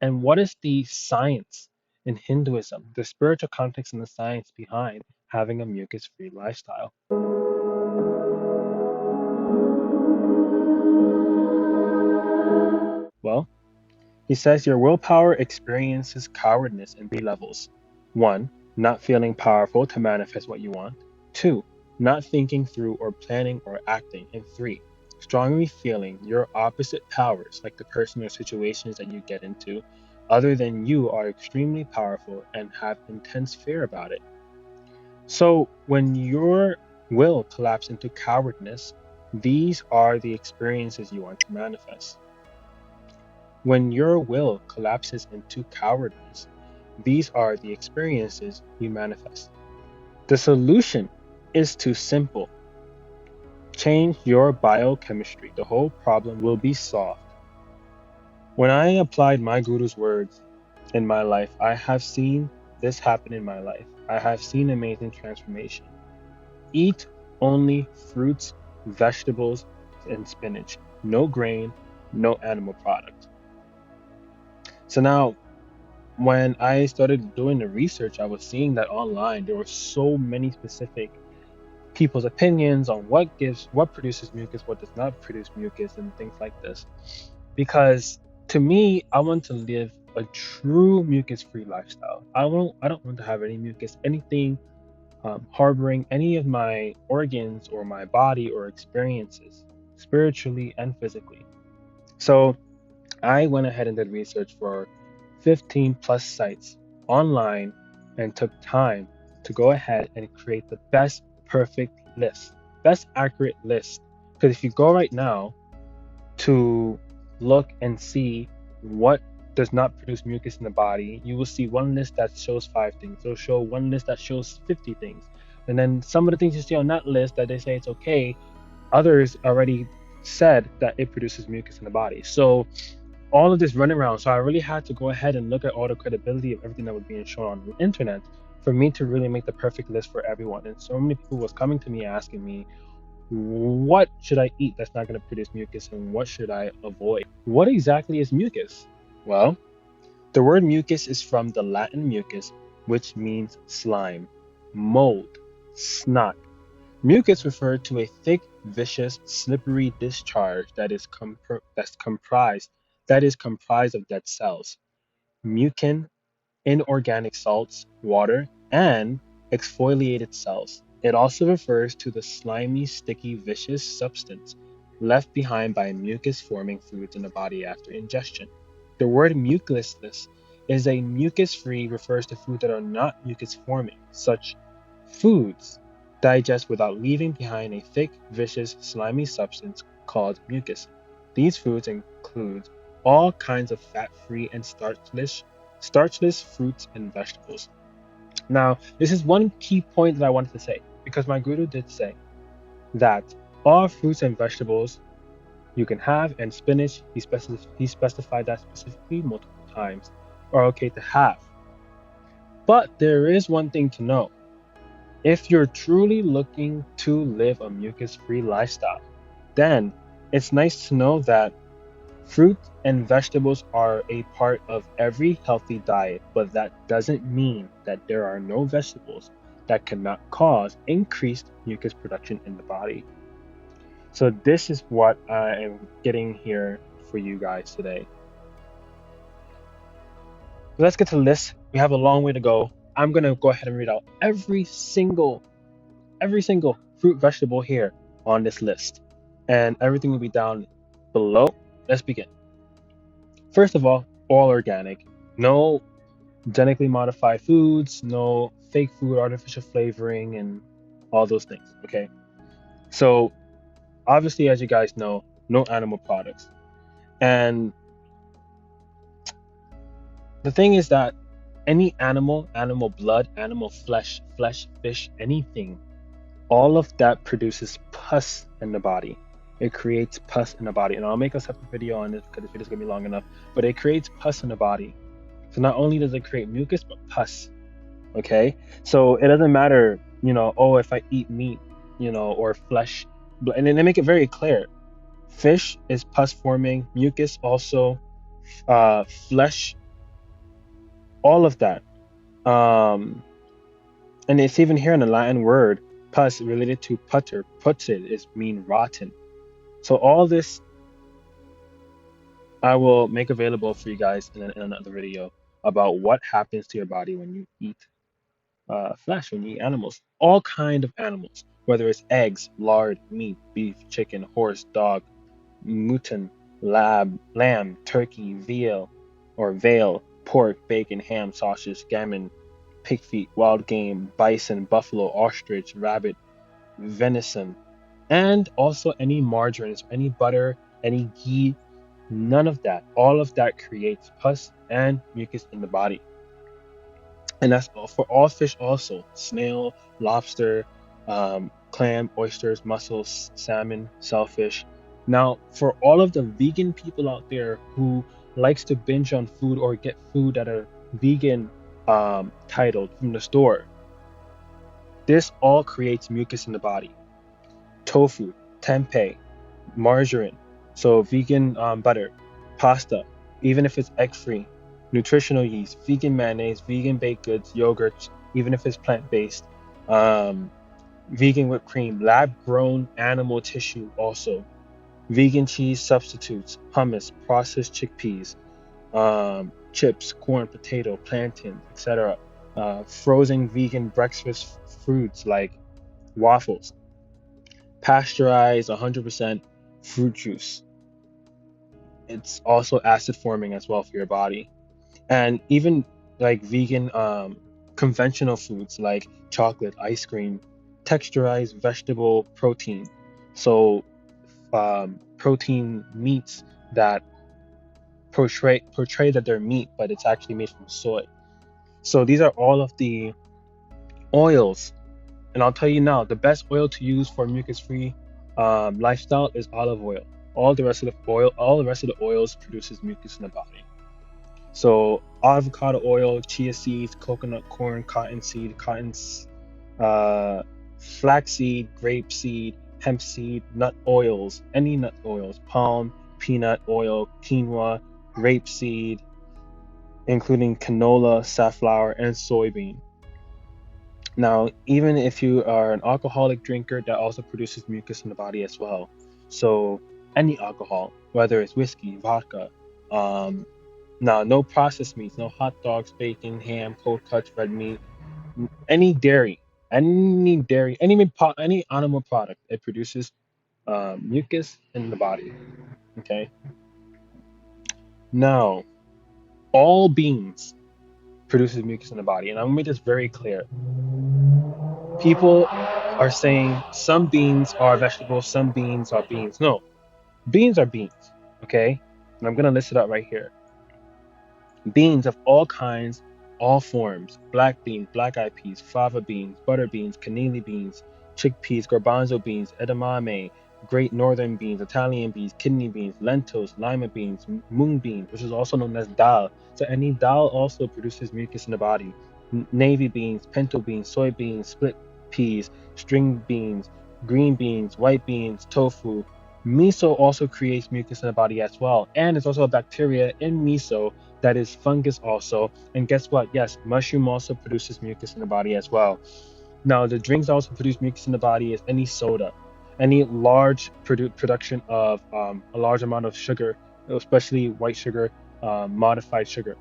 And what is the science in Hinduism, the spiritual context and the science behind having a mucus-free lifestyle? Well, he says your willpower experiences cowardness in three levels. One, not feeling powerful to manifest what you want. Two, not thinking through or planning or acting. And three, strongly feeling your opposite powers, like the person or situations that you get into, other than you, are extremely powerful and have intense fear about it. So when your will collapse into cowardness, these are the experiences you want to manifest. When your will collapses into cowardness, these are the experiences you manifest. The solution is too simple. Change your biochemistry. The whole problem will be solved. When I applied my guru's words in my life, I have seen this happen in my life. I have seen amazing transformation. Eat only fruits, vegetables, and spinach. No grain, no animal product. So now, when I started doing the research, I was seeing that online there were so many specific people's opinions on what produces mucus, what does not produce mucus, and things like this. Because to me, I want to live a true mucus-free lifestyle. I don't want to have any mucus, anything harboring any of my organs or my body or experiences, spiritually and physically. So I went ahead and did research for 15 plus sites online and took time to go ahead and create the best perfect list, best accurate list. Because if you go right now to look and see what does not produce mucus in the body, you will see one list that shows 5 things. It'll show one list that shows 50 things. And then some of the things you see on that list that they say it's okay, others already said that it produces mucus in the body. So all of this running around. So I really had to go ahead and look at all the credibility of everything that was being shown on the internet for me to really make the perfect list for everyone. And so many people was coming to me asking me, what should I eat that's not going to produce mucus and what should I avoid? What exactly is mucus? Well, the word mucus is from the Latin mucus, which means slime, mold, snot. Mucus refers to a thick, vicious, slippery discharge that is comprised of dead cells, mucin, inorganic salts, water, and exfoliated cells. It also refers to the slimy, sticky, vicious substance left behind by mucus-forming foods in the body after ingestion. The word mucusless is a mucus-free refers to foods that are not mucus-forming. Such foods digest without leaving behind a thick, vicious, slimy substance called mucus. These foods include all kinds of fat-free and starchless fruits and vegetables. Now, this is one key point that I wanted to say because my guru did say that all fruits and vegetables you can have, and spinach, he specified that specifically multiple times, are okay to have. But there is one thing to know. If you're truly looking to live a mucus-free lifestyle, then it's nice to know that fruit and vegetables are a part of every healthy diet, but that doesn't mean that there are no vegetables that cannot cause increased mucus production in the body. So this is what I am getting here for you guys today. Let's get to the list. We have a long way to go. I'm gonna go ahead and read out every single fruit vegetable here on this list, and everything will be down below. Let's begin. First of all organic. No genetically modified foods, no fake food, artificial flavoring, and all those things. Okay. So obviously, as you guys know, no animal products. And the thing is that any animal blood, animal flesh, fish, anything, all of that produces pus in the body. It creates pus in the body. And I'll make a separate video on this because this video is going to be long enough. But it creates pus in the body. So not only does it create mucus, but pus. Okay? So it doesn't matter, oh, if I eat meat, or flesh. And then they make it very clear. Fish is pus forming. Mucus also. Flesh all of that. Um, and it's even here in the Latin word pus related to putter. Putrid is mean rotten. So all this I will make available for you guys in another video about what happens to your body when you eat flesh, when you eat animals, all kind of animals, whether it's eggs, lard, meat, beef, chicken, horse, dog, mutton, lamb, turkey, veal, pork, bacon, ham, sausage, gammon, pig feet, wild game, bison, buffalo, ostrich, rabbit, venison, and also any margarines, any butter, any ghee, none of that. All of that creates pus and mucus in the body. And that's all for all fish also. Snail, lobster, clam, oysters, mussels, salmon, shellfish. Now, for all of the vegan people out there who likes to binge on food or get food that are vegan titled from the store, this all creates mucus in the body. Tofu, tempeh, margarine, so vegan butter, pasta, even if it's egg free, nutritional yeast, vegan mayonnaise, vegan baked goods, yogurts, even if it's plant based, um, vegan whipped cream, lab grown animal tissue, also vegan cheese substitutes, hummus, processed chickpeas, chips, corn, potato, plantains, etc. Frozen vegan breakfast foods like waffles, pasteurized 100% fruit juice. It's also acid forming as well for your body. And even like vegan conventional foods like chocolate, ice cream, texturized vegetable protein. So protein meats that portray that they're meat, but it's actually made from soy. So these are all of the oils. And I'll tell you now, the best oil to use for mucus-free lifestyle is olive oil. All the rest of the oils produces mucus in the body. So avocado oil, chia seeds, coconut, corn, uh, flaxseed, grapeseed, hemp seed, nut oils, any nut oils, palm, peanut oil, quinoa, rapeseed, including canola, safflower, and soybean. Now, even if you are an alcoholic drinker, that also produces mucus in the body as well. So any alcohol, whether it's whiskey, vodka, um, now no processed meats, no hot dogs, bacon, ham, cold cuts, red meat, any dairy, any animal product, it produces mucus in the body. Okay. Now, all beans produces mucus in the body, and I'm gonna make this very clear. People are saying some beans are vegetables, some beans are beans. No, beans are beans. Okay, and I'm gonna list it out right here. Beans of all kinds, all forms: black beans, black eyed peas, fava beans, butter beans, cannellini beans, chickpeas, garbanzo beans, edamame, great northern beans, Italian beans, kidney beans, lentils, lima beans, mung beans, which is also known as dal. So any dal also produces mucus in the body. Navy beans, pinto beans, soybeans, split peas, string beans, green beans, white beans, tofu. Miso also creates mucus in the body as well. And there's also a bacteria in miso that is fungus also. And guess what? Yes, mushroom also produces mucus in the body as well. Now, the drinks that also produce mucus in the body is any soda, any large production of a large amount of sugar, especially white sugar, modified sugar.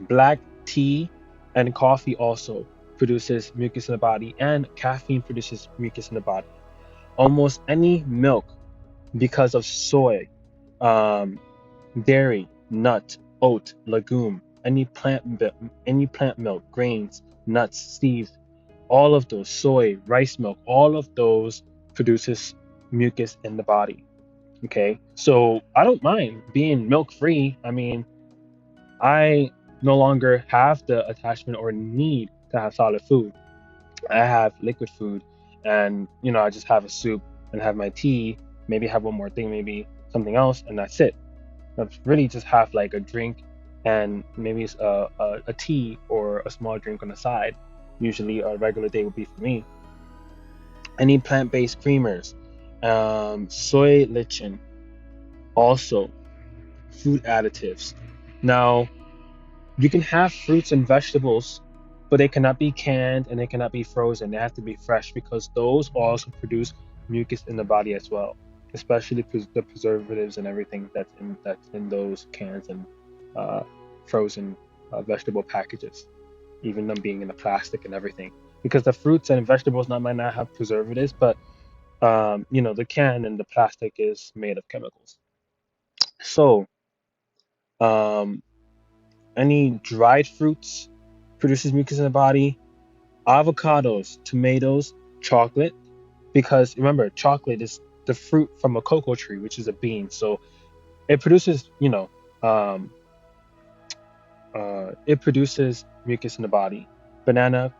Black tea and coffee also produces mucus in the body, and caffeine produces mucus in the body. Almost any milk, because of soy, um, dairy, nut, oat, legume, any plant milk, grains, nuts, seeds, all of those, soy, rice milk, all of those produces mucus in the body. Okay, so I don't mind being milk free. I mean, I no longer have the attachment or need to have solid food. I have liquid food, and I just have a soup and have my tea, maybe have one more thing, maybe something else, and that's it. That's really just have like a drink and maybe a tea or a small drink on the side. Usually a regular day would be for me. Any plant-based creamers, soy lecithin, also food additives. Now, You can have fruits and vegetables, but they cannot be canned and they cannot be frozen. They have to be fresh because those also produce mucus in the body as well, especially the preservatives and everything that's in those cans and uh, frozen vegetable packages, even them being in the plastic and everything. Because the fruits and vegetables might not have preservatives, but the can and the plastic is made of chemicals. So, um, any dried fruits produces mucus in the body. Avocados, tomatoes, chocolate. Because remember, chocolate is the fruit from a cocoa tree, which is a bean. So it produces, um, it produces mucus in the body. Banana,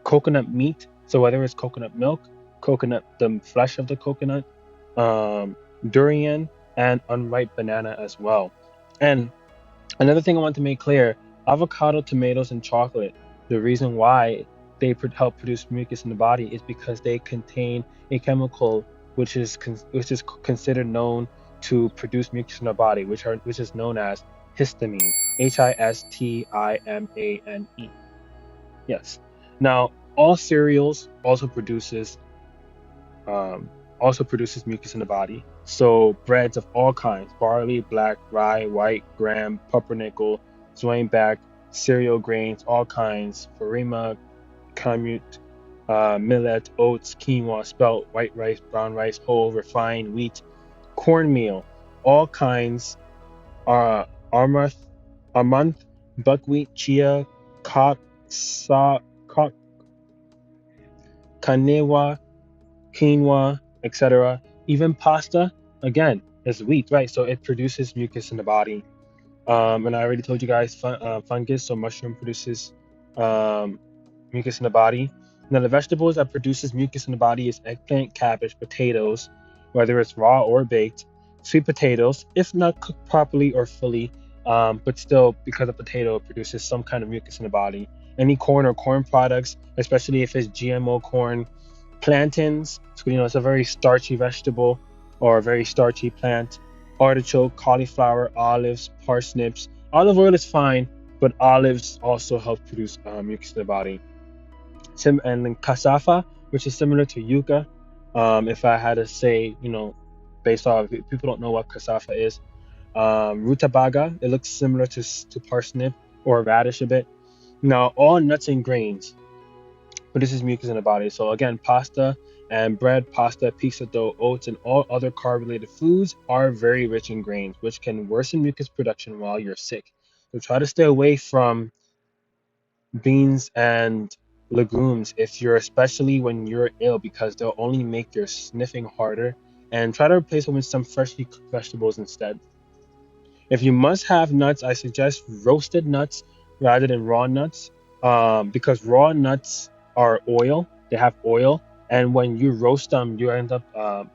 coconut meat. So whether it's coconut milk, the flesh of the coconut, um, durian, and unripe banana as well. And another thing I want to make clear, avocado, tomatoes, and chocolate, the reason why they help produce mucus in the body is because they contain a chemical which is considered known to produce mucus in the body, which is known as histamine, histimane. Yes. Now, all cereals um, also produces mucus in the body. So breads of all kinds: barley, black, rye, white, gram, pumpernickel, zwangback, cereal grains, all kinds: farina, kamut, millet, oats, quinoa, spelt, white rice, brown rice, whole, refined, wheat, cornmeal, all kinds: amaranth, amaranth, buckwheat, chia, sa, kanewa, quinoa, etc. Even pasta, again, is wheat, right? So it produces mucus in the body. And I already told you guys fungus, so mushroom produces um, mucus in the body. Now, the vegetables that produces mucus in the body is eggplant, cabbage, potatoes, whether it's raw or baked, sweet potatoes, if not cooked properly or fully, but still, because a potato produces some kind of mucus in the body. Any corn or corn products, especially if it's GMO corn, plantains, so it's a very starchy vegetable or a very starchy plant. Artichoke, cauliflower, olives, parsnips. Olive oil is fine, but olives also help produce mucus in the body. And then cassava, which is similar to yucca. If I had to say, based off, if people don't know what cassava is. Rutabaga, it looks similar to parsnip or radish a bit. Now, all nuts and grains produces mucus in the body. So again, pasta and bread, pasta, pizza dough, oats, and all other carb-related foods are very rich in grains, which can worsen mucus production while you're sick. So try to stay away from beans and legumes if you're especially when you're ill because they'll only make your sniffing harder, and try to replace them with some freshly cooked vegetables instead. If you must have nuts, I suggest roasted nuts rather than raw nuts, because raw nuts are oil. They have oil, and when you roast them, you end up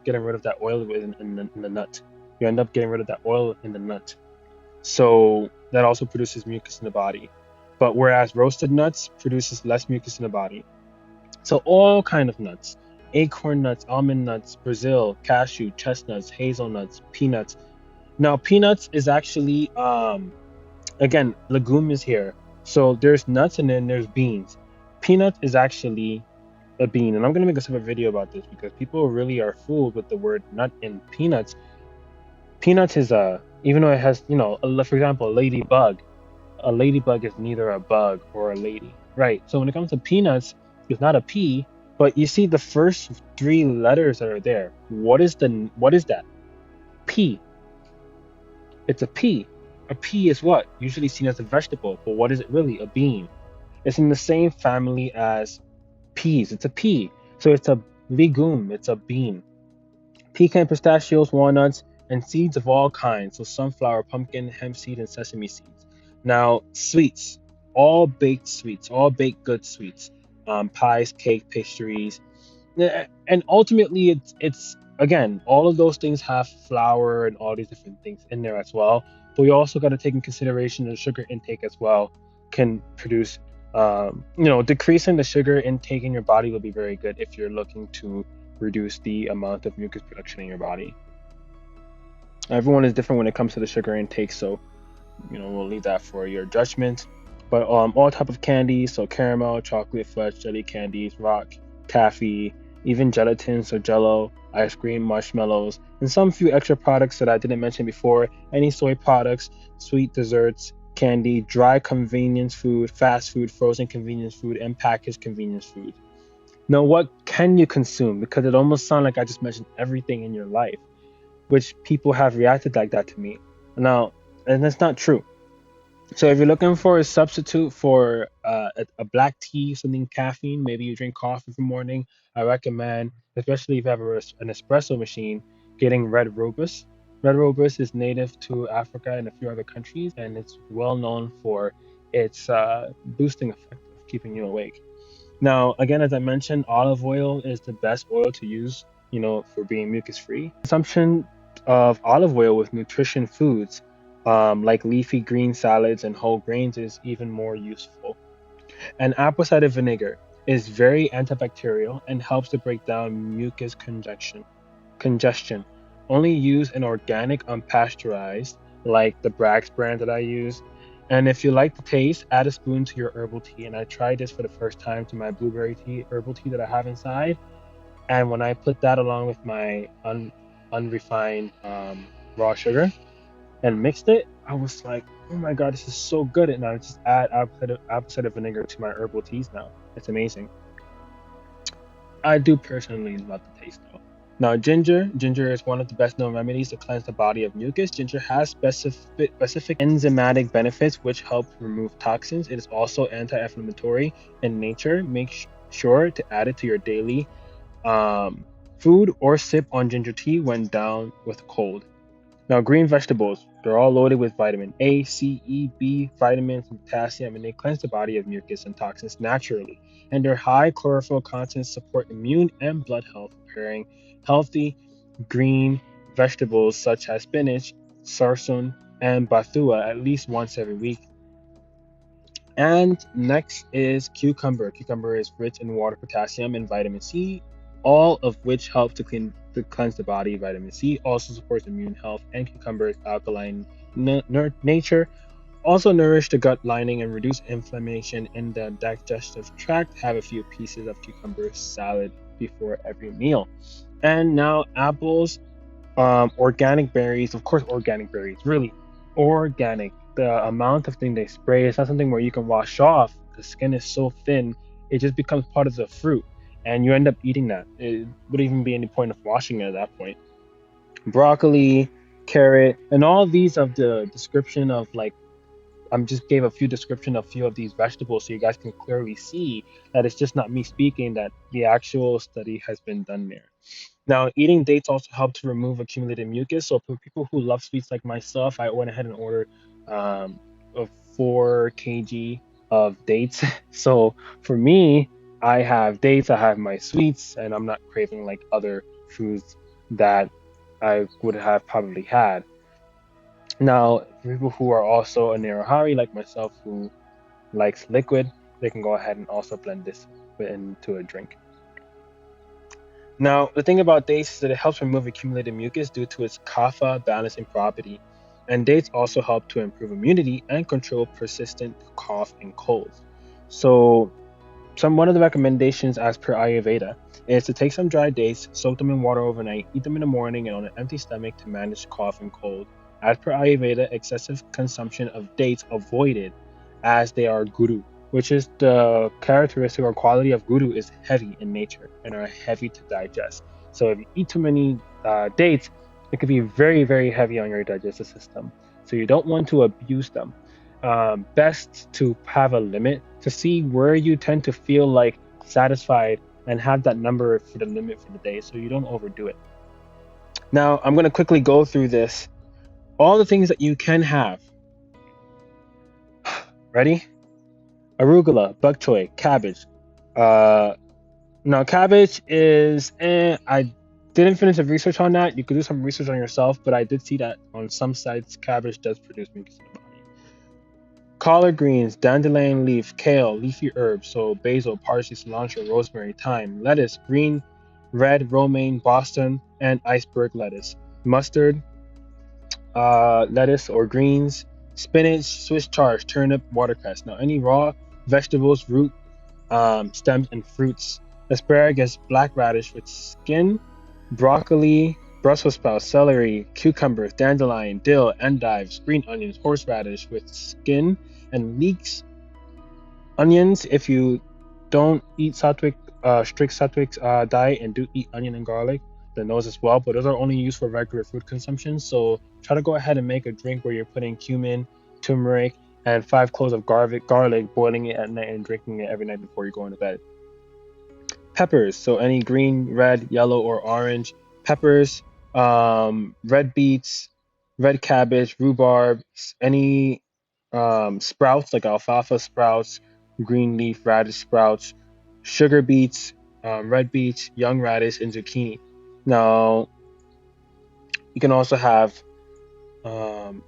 getting rid of that oil in the nut. You end up getting rid of that oil in the nut. So that also produces mucus in the body. But whereas roasted nuts produces less mucus in the body. So all kind of nuts: acorn nuts, almond nuts, Brazil, cashew, chestnuts, hazelnuts, peanuts. Now, peanuts is actually, again, legume is here. So there's nuts and then there's beans. Peanut is actually a bean. And I'm going to make a separate video about this because people really are fooled with the word nut in peanuts. Peanuts is even though it has, for example, a ladybug. A ladybug is neither a bug or a lady, right? So when it comes to peanuts, it's not a P, but you see the first three letters that are there. What is that? P. It's a pea. A pea is what? Usually seen as a vegetable, but what is it really? A bean. It's in the same family as peas. It's a pea. So it's a legume. It's a bean. Pecan, pistachios, walnuts, and seeds of all kinds. So sunflower, pumpkin, hemp seed, and sesame seeds. Now, sweets. All baked sweets. All baked good sweets. Pies, cake, pastries. And ultimately it's again, all of those things have flour and all these different things in there as well, but we also got to take in consideration the sugar intake as well can produce, decreasing the sugar intake in your body will be very good if you're looking to reduce the amount of mucus production in your body. Everyone is different when it comes to the sugar intake, so we'll leave that for your judgment. But all type of candies, so caramel, chocolate, fudge, jelly candies, rock, taffy, even gelatin, so jello, ice cream, marshmallows, and some few extra products that I didn't mention before, any soy products, sweet desserts, candy, dry convenience food, fast food, frozen convenience food, and packaged convenience food. Now, what can you consume? Because it almost sounds like I just mentioned everything in your life, which people have reacted like that to me. Now, and that's not true. So if you're looking for a substitute for a black tea, something caffeine, maybe you drink coffee for morning, I recommend, especially if you have an espresso machine, getting Red Robust. Red Robust is native to Africa and a few other countries, and it's well known for its boosting effect of keeping you awake. Now, again, as I mentioned, olive oil is the best oil to use, for being mucus free. Consumption of olive oil with nutrition foods, like leafy green salads and whole grains, is even more useful. And apple cider vinegar is very antibacterial and helps to break down mucus congestion. Only use an organic, unpasteurized, like the Bragg's brand that I use. And if you like the taste, add a spoon to your herbal tea. And I tried this for the first time to my blueberry tea, herbal tea that I have inside. And when I put that along with my unrefined raw sugar and mixed it, I was like, oh my God, this is so good. And I just add apple cider vinegar to my herbal teas now. It's amazing. I do personally love the taste though. Now, ginger is one of the best known remedies to cleanse the body of mucus. Ginger has specific enzymatic benefits which help remove toxins. It is also anti-inflammatory in nature. Make sure to add it to your daily um, food or sip on ginger tea when down with cold. Now, green vegetables, they're all loaded with vitamin A, C, E, B, vitamins, and potassium, and they cleanse the body of mucus and toxins naturally. And their high chlorophyll contents support immune and blood health, pairing healthy green vegetables such as spinach, sarson, and bathua at least once every week. And next is cucumber. Cucumber is rich in water, potassium, and vitamin C, all of which help to cleanse the body. Vitamin C also supports immune health, and cucumber's alkaline nature also nourish the gut lining and reduce inflammation in the digestive tract. Have a few pieces of cucumber salad before every meal. And now apples, organic berries, of course, organic berries, really organic. The amount of thing they spray is not something where you can wash off. The skin is so thin, it just becomes part of the fruit, and you end up eating that. It wouldn't even be any point of washing it at that point. Broccoli, carrot, and all these of the description of like just gave a few description of few of these vegetables so you guys can clearly see that it's just not me speaking, that the actual study has been done there. Now, eating dates also help to remove accumulated mucus. So for people who love sweets like myself, I went ahead and ordered a 4 kg of dates. So for me, I have dates, I have my sweets, and I'm not craving like other foods that I would have probably had. Now, people who are also a Naruhari like myself who likes liquid, they can go ahead and also blend this into a drink. Now, the thing about dates is that it helps remove accumulated mucus due to its kapha balancing property. And dates also help to improve immunity and control persistent cough and colds. So, one of the recommendations as per Ayurveda is to take some dry dates, soak them in water overnight, eat them in the morning and on an empty stomach to manage cough and cold. As per Ayurveda, excessive consumption of dates avoided as they are guru, which is the characteristic or quality of guru is heavy in nature and are heavy to digest. So if you eat too many dates, it could be very, very heavy on your digestive system. So you don't want to abuse them. Best to have a limit to see where you tend to feel like satisfied and have that number for the limit for the day so you don't overdo it. Now, I'm going to quickly go through this. All the things that you can have. Ready? Arugula, bok choy, cabbage. Now, cabbage is, I didn't finish the research on that. You could do some research on yourself, but I did see that on some sites, cabbage does produce mucus in the body. Collard greens, dandelion leaf, kale, leafy herbs, so basil, parsley, cilantro, rosemary, thyme, lettuce, green, red, romaine, Boston, and iceberg lettuce. Mustard, lettuce or greens, spinach, Swiss chard, turnip, watercress. Now, any raw vegetables, root, stems, and fruits. Asparagus, black radish with skin, broccoli, Brussels sprouts, celery, cucumbers, dandelion, dill, endives, green onions, horseradish with skin, and leeks, onions. If you don't eat strict sattvic diet and do eat onion and garlic, then those as well. But those are only used for regular food consumption. So try to go ahead and make a drink where you're putting cumin, turmeric, and 5 cloves of garlic, boiling it at night and drinking it every night before you go into bed. Peppers, so any green, red, yellow, or orange peppers, red beets, red cabbage, rhubarb, any sprouts like alfalfa sprouts, green leaf radish sprouts, sugar beets, red beets, young radish, and zucchini. Now, you can also have um,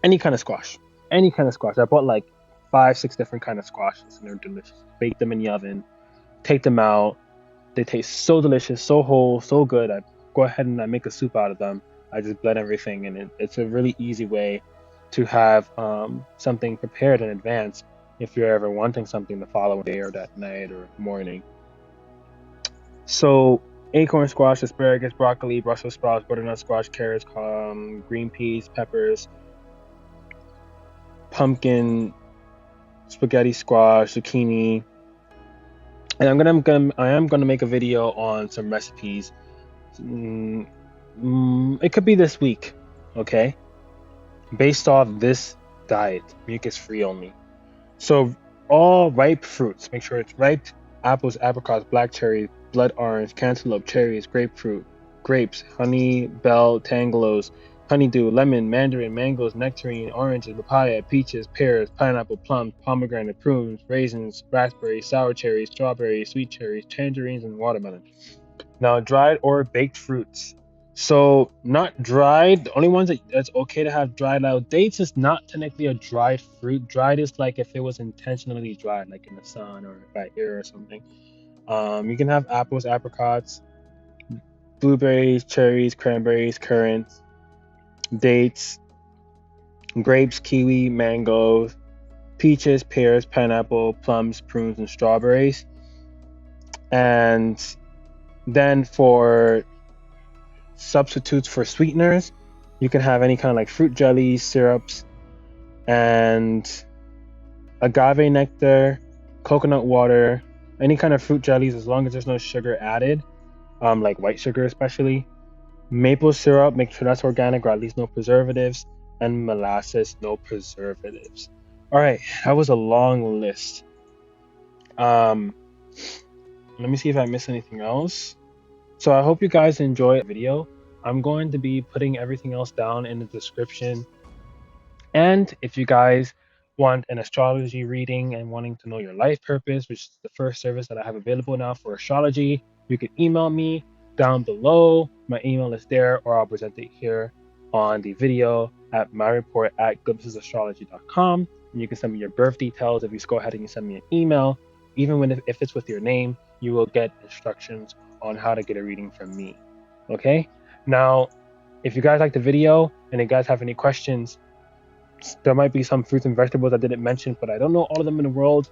any kind of squash. Any kind of squash. I bought like 5, 6 different kind of squashes, and they're delicious. Bake them in the oven, take them out. They taste so delicious, so whole, so good. I go ahead and I make a soup out of them. I just blend everything, and it's a really easy way to have something prepared in advance if you're ever wanting something the following day or that night or morning. So acorn squash, asparagus, broccoli, Brussels sprouts, butternut squash, carrots, green peas, peppers, pumpkin, spaghetti squash, zucchini. And I am gonna make a video on some recipes. It could be this week, okay? Based off this diet, mucus-free only. So all ripe fruits, make sure it's ripe: apples, apricots, black cherries, blood orange, cantaloupe, cherries, grapefruit, grapes, honey, bell, tangelos, honeydew, lemon, mandarin, mangoes, nectarine, oranges, papaya, peaches, pears, pineapple, plums, pomegranate, prunes, raisins, raspberries, sour cherries, strawberries, sweet cherries, tangerines, and watermelon. Now, dried or baked fruits. So, not dried. The only ones that's okay to have dried out. Dates is not technically a dried fruit. Dried is like if it was intentionally dried, like in the sun or by air or something. You can have apples, apricots, blueberries, cherries, cranberries, currants, dates, grapes, kiwi, mangoes, peaches, pears, pineapple, plums, prunes, and strawberries. And then for substitutes for sweeteners, you can have any kind of like fruit jellies, syrups, and agave nectar, coconut water, any kind of fruit jellies as long as there's no sugar added, like white sugar especially. Maple syrup, make sure that's organic or at least no preservatives, and molasses, no preservatives. All right, that was a long list. Let me see if I missed anything else. So I hope you guys enjoyed the video. I'm going to be putting everything else down in the description. And if you guys want an astrology reading and wanting to know your life purpose, which is the first service that I have available now for astrology, you can email me down below. My email is there, or I'll present it here on the video at myreport@glimpsesastrology.com. And you can send me your birth details. If you just go ahead and you send me an email, even if it's with your name, you will get instructions on how to get a reading from me. Okay? Now, if you guys like the video and you guys have any questions, there might be some fruits and vegetables I didn't mention, but I don't know all of them in the world.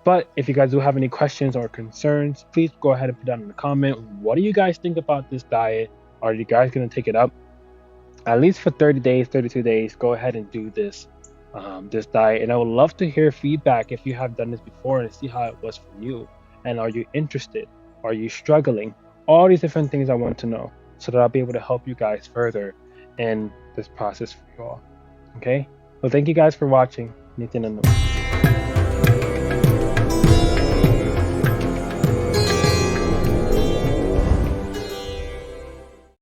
But if you guys do have any questions or concerns, please go ahead and put down in the comment. What do you guys think about this diet? Are you guys going to take it up? At least for 30 days, 32 days, go ahead and do this diet. And I would love to hear feedback if you have done this before and see how it was for you. And are you interested? Are you struggling? All these different things I want to know so that I'll be able to help you guys further in this process for you all. Okay? Well, thank you guys for watching. Nithyanandam.